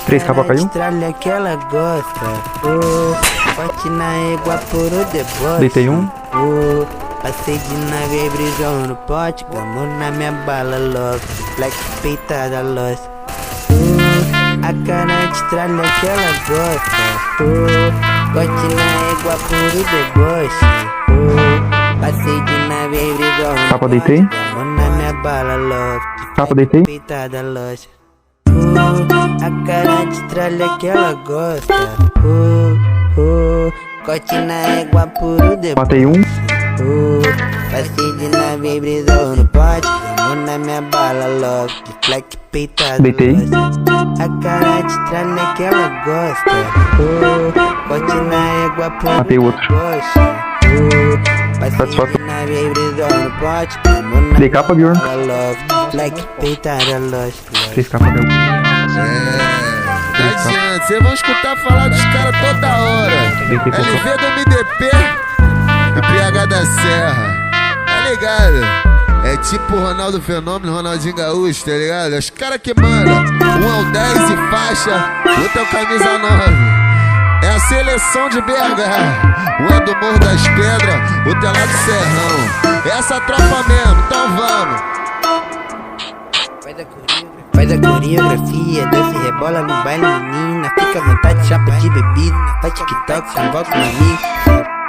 Três capa caiu. Estralha que ela gosta. Forte na égua por o deboche. Deitei um. Passei de nave, brisão no pote. Gamou na minha bala logo. Black peitada lost. A cara de estralha que ela gosta. Forte na égua por o deboche. Passei de nave, brisão no Capa pote. deitei. Gamou na minha bala logo. Capa deitei. Peitada lost. A cara de tralha que ela gosta. Corte na égua puro depois. Matei um. Passei de nave, brisou no pote. Gamou na minha bala logo. De fleck peitada. Deitei. A cara de tralha que ela gosta. Corte na égua puro Matei o outro. Passei Satisfação. de nave, brisou no pote. Gamou na Dei capa, Bjorn. bala logo. Fleck peitada lost. Três capa caiu. Não adianta, vocês vão escutar falar dos caras toda hora. Deitei com LV do MDP e PH da Serra, tá ligado? É tipo o Ronaldo Fenômeno, Ronaldinho Gaúcho, tá ligado? Os caras que mandam, um é o 10 e faixa, outro é o camisa 9. É a seleção de BH, um é do Morro das Pedras, outro é lá do Serrão. É essa tropa mesmo, então vamos. Faz a coreografia, dança e rebola no baile, menina. Fica à vontade, chapa de bebida. Faz TikTok, convoca um amigo.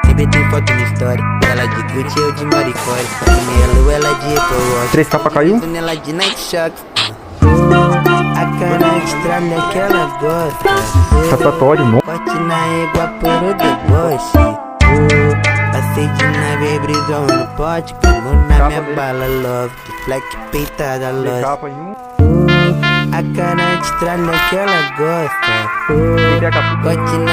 Sempre tem foto na história. Ela de Gucci, eu de Maricore. Melo, ela de Apple Watch. Três capa caiu. Nela de Night Shock. A cara de estralha que ela gosta. Satisfatório, não. Corte na égua por o deboche. Passei de nave, brisou no pote. Gamou na minha bala logo. De fleck peitada lost. Capa em um. A cara de tralha que ela gosta. Deitei a capa. Corte na